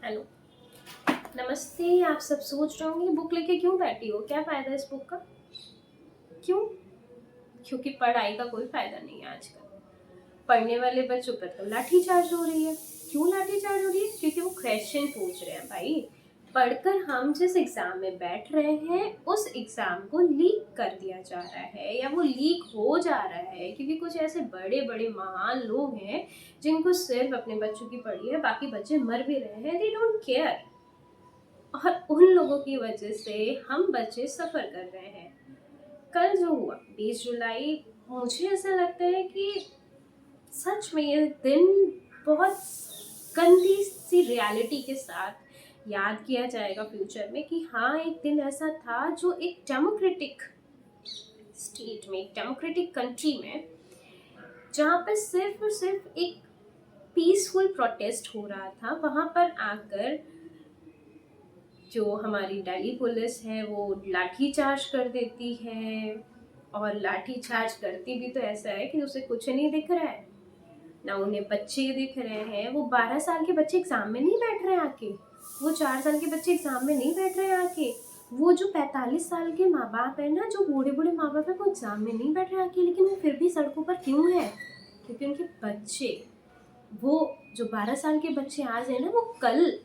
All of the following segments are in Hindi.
हेलो। नमस्ते। आप सब सोच रहे होंगे बुक लेके क्यों बैठी हो, क्या फ़ायदा है इस बुक का? क्यों? क्योंकि पढ़ाई का कोई फ़ायदा नहीं है आजकल। पढ़ने वाले बच्चों पर तो लाठीचार्ज हो रही है। क्यों लाठीचार्ज हो रही है? क्योंकि वो क्वेश्चन पूछ रहे हैं भाई। पढ़कर हम जिस एग्ज़ाम में बैठ रहे हैं, उस एग्ज़ाम को लीक कर दिया जा रहा है या वो लीक हो जा रहा है क्योंकि कुछ ऐसे बड़े-बड़े महान लोग हैं, जिनको सिर्फ़ अपने बच्चों की पड़ी है, बाकी बच्चे मर भी रहे हैं, दे डोंट केयर। और उन लोगों की वजह से हम बच्चे सफ़र कर रहे हैं। कल जो हुआ 20 जुलाई, मुझे ऐसा लगता है कि सच में ये दिन बहुत गंदी सी रियलिटी के साथ याद किया जाएगा फ्यूचर में कि हाँ, एक दिन ऐसा था जो एक डेमोक्रेटिक स्टेट में, एक डेमोक्रेटिक कंट्री में, जहाँ पर सिर्फ और सिर्फ एक पीसफुल प्रोटेस्ट हो रहा था, वहाँ पर आकर जो हमारी दिल्ली पुलिस है वो लाठी चार्ज कर देती है। और लाठी चार्ज करती भी तो ऐसा है कि उसे कुछ नहीं दिख रहा है, ना उन्हें बच्चे दिख रहे हैं। वो 12 साल के बच्चे एग्जाम में नहीं बैठ रहे आके, वो 4 साल के बच्चे एग्जाम में नहीं बैठ रहे आके, वो जो 45 साल के माँ बाप है ना, जो बूढ़े बूढ़े माँ बाप है, वो एग्जाम में नहीं बैठ रहे आके, लेकिन वो फिर भी सड़कों पर क्यों है? क्योंकि उनके बच्चे, वो जो 12 साल के बच्चे आज है ना, वो कल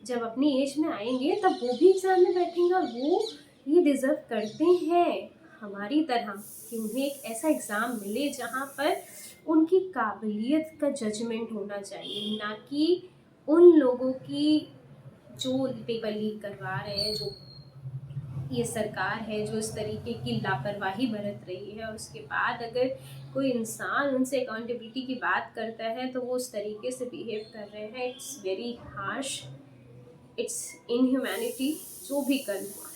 जब अपनी एज में आएंगे तब वो भी एग्जाम में बैठेंगे और वो ये डिजर्व करते हैं हमारी तरह कि उन्हें एक ऐसा एग्ज़ाम मिले जहाँ पर उनकी काबिलियत का जजमेंट होना चाहिए, ना कि उन लोगों की जो पेपर लीक करवा रहे हैं, जो ये सरकार है जो इस तरीके की लापरवाही बरत रही है। और उसके बाद अगर कोई इंसान उनसे अकाउंटेबिलिटी की बात करता है तो वो उस तरीके से बिहेव कर रहे हैं। It's very harsh, it's inhumanity. जो भी कल हुआ,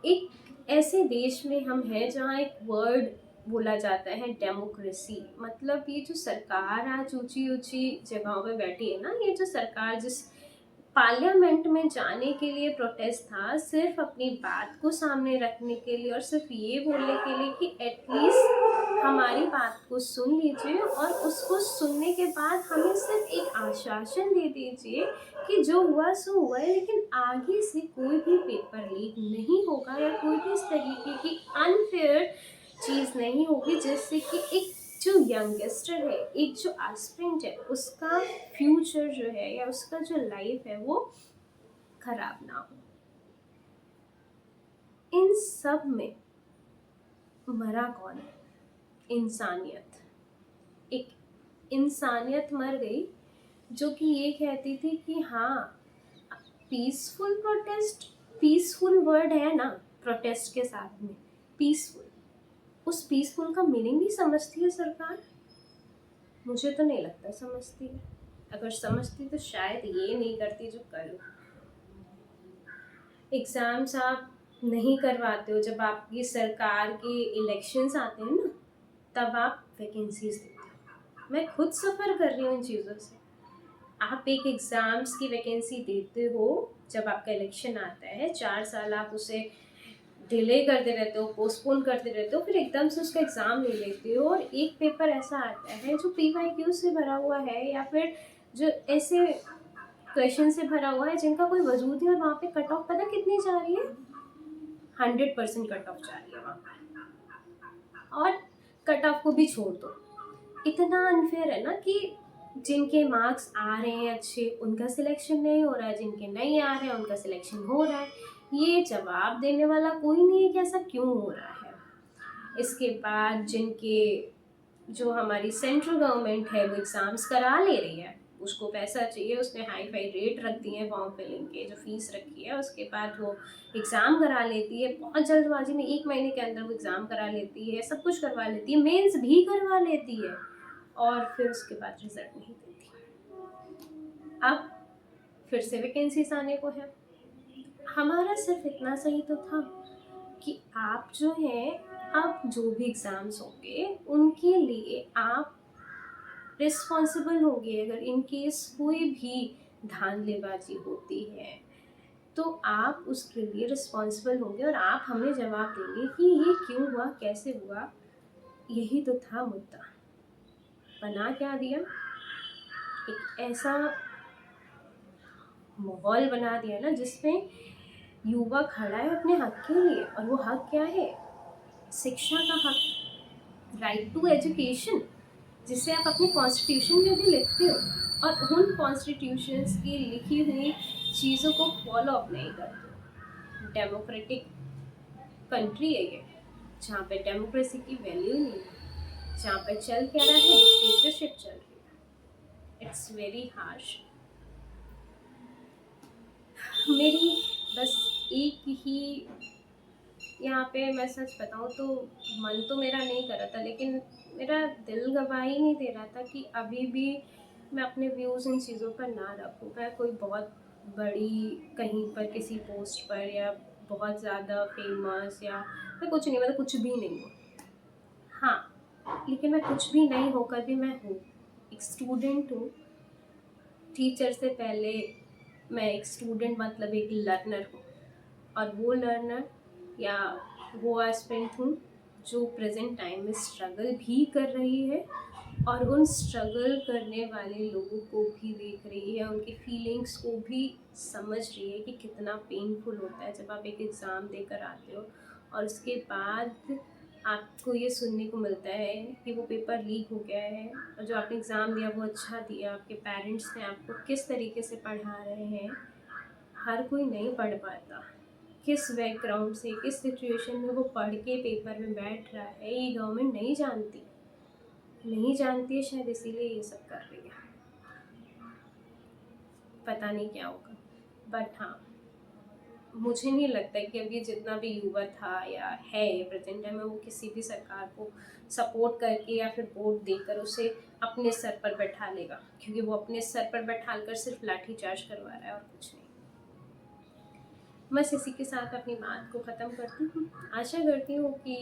एक ऐसे देश में हम हैं जहाँ एक वर्ड बोला जाता है डेमोक्रेसी। मतलब ये जो सरकार आज ऊंची ऊंची जगहों पे बैठी है ना, ये जो सरकार जिस पार्लियामेंट में जाने के लिए प्रोटेस्ट था, सिर्फ अपनी बात को सामने रखने के लिए और सिर्फ ये बोलने के लिए कि एटलीस्ट हमारी बात को सुन लीजिए और उसको सुनने के बाद हमें सिर्फ एक आश्वासन दे दीजिए कि जो हुआ सो हुआ है, लेकिन आगे से कोई भी पेपर लीक नहीं होगा या कोई भी इस तरीके की अनफेयर चीज़ नहीं होगी जिससे कि एक जो यंगस्टर है, एक जो एस्पिरेंट है, उसका फ्यूचर जो है या उसका जो लाइफ है वो खराब ना हो। इन सब में मरा कौन है? इंसानियत। एक इंसानियत मर गई जो कि ये कहती थी कि हाँ, पीसफुल प्रोटेस्ट, पीसफुल वर्ड है ना प्रोटेस्ट के साथ में, पीसफुल, उस पीसफुल का मीनिंग भी समझती है सरकार? मुझे तो नहीं लगता समझती है। अगर समझती तो शायद ये नहीं करती जो कल। एग्ज़ाम्स आप नहीं करवाते हो, जब आपकी सरकार के इलेक्शंस आते हैं ना, तब आप वैकेंसीज देते हो। मैं खुद सफ़र कर रही हूँ इन चीज़ों से। आप एक एग्ज़ाम्स की वैकेंसी देते हो, जब आपका इलेक्शन आता है 4 साल आप उसे डिले करते रहते हो, पोस्टपोन करते रहते हो, फिर एकदम से उसका एग्ज़ाम ले लेते हो और एक पेपर ऐसा आता है जो PYQ से भरा हुआ है या फिर जो ऐसे क्वेश्चन से भरा हुआ है जिनका कोई वजूद नहीं, और वहाँ पे कट ऑफ पता कितनी जा रही है? 100% कट ऑफ जा रही है वहाँ पर। और कट ऑफ को भी छोड़ दो, इतना अनफेयर है ना कि जिनके मार्क्स आ रहे हैं अच्छे, उनका सिलेक्शन नहीं हो रहा है, जिनके नहीं आ रहे हैं उनका सिलेक्शन हो रहा है। ये जवाब देने वाला कोई नहीं है कि ऐसा क्यों हो रहा है। इसके बाद जिनके, जो हमारी सेंट्रल गवर्नमेंट है वो एग्ज़ाम्स करा ले रही है, उसको पैसा चाहिए, उसने हाई फाई रेट रख दिए हैं फॉर्म फिलिंग के, जो फीस रखी है, उसके बाद वो एग्ज़ाम करा लेती है बहुत जल्दबाजी में, 1 महीने के अंदर वो एग्ज़ाम करा लेती है, सब कुछ करवा लेती है, मेंस भी करवा लेती है, और फिर उसके बाद रिजल्ट नहीं देती। अब फिर से वैकेंसीज आने को है। हमारा सिर्फ इतना सही तो था कि आप जो है, आप जो भी एग्ज़ाम्स होंगे उनके लिए आप रिस्पॉन्सिबल होंगे। अगर इन केस कोई भी धांधलेबाजी होती है तो आप उसके लिए रिस्पॉन्सिबल होंगे और आप हमें जवाब देंगे कि ये क्यों हुआ, कैसे हुआ। यही तो था मुद्दा। बना क्या दिया? एक ऐसा माहौल बना दिया ना जिसमें युवा खड़ा है अपने हक के लिए, और वो हक क्या है? शिक्षा का हक, राइट टू एजुकेशन, जिसे आप अपने कॉन्स्टिट्यूशन में भी लिखते हो, और उन कॉन्स्टिट्यूशंस की लिखी हुई चीज़ों को फॉलो अप नहीं करते हो। डेमोक्रेटिक कंट्री है ये, जहाँ पे डेमोक्रेसी की वैल्यू नहीं है, जहाँ पे चल क्या रहा है, डिक्टेटरशिप चल रही है। It's very harsh. मेरी बस एक ही, यहाँ पे मैं सच बताऊँ तो मन तो मेरा नहीं कर रहा था, लेकिन मेरा दिल गवाही नहीं दे रहा था कि अभी भी मैं अपने व्यूज़ इन चीज़ों पर ना रखूँ। मैं कोई बहुत बड़ी कहीं पर किसी पोस्ट पर, या बहुत ज़्यादा फेमस, या मैं कुछ नहीं, मतलब कुछ भी नहीं हूँ। हाँ, लेकिन मैं कुछ भी नहीं होकर भी मैं हूँ, एक स्टूडेंट हूँ। टीचर से पहले मैं एक स्टूडेंट, मतलब एक लर्नर हूँ, और वो लर्नर या वो एस्पिरेंट हूँ जो प्रेजेंट टाइम में स्ट्रगल भी कर रही है, और उन स्ट्रगल करने वाले लोगों को भी देख रही है, उनकी फीलिंग्स को भी समझ रही है कि कितना पेनफुल होता है जब आप एक एग्ज़ाम देकर आते हो और उसके बाद आपको ये सुनने को मिलता है कि वो पेपर लीक हो गया है, और जो आपने एग्ज़ाम दिया वो अच्छा दिया, आपके पेरेंट्स ने आपको किस तरीके से पढ़ा रहे हैं। हर कोई नहीं पढ़ पाता, किस बैकग्राउंड से, किस सिचुएशन में वो पढ़ के पेपर में बैठ रहा है, ये गवर्नमेंट नहीं जानती, नहीं जानती है, शायद इसीलिए ये सब कर रही है। पता नहीं क्या होगा, बट हाँ, मुझे नहीं लगता कि अभी जितना भी युवा था या है प्रेजेंट टाइम में, वो किसी भी सरकार को सपोर्ट करके या फिर वोट देकर उसे अपने सर पर बैठा लेगा, क्योंकि वो अपने सर पर बैठा कर सिर्फ लाठी चार्ज करवा रहा है और कुछ नहीं। बस इसी के साथ अपनी बात को ख़त्म करती हूँ। आशा करती हूँ कि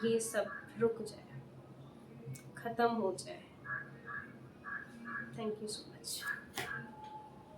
ये सब रुक जाए, ख़त्म हो जाए। Thank you so much.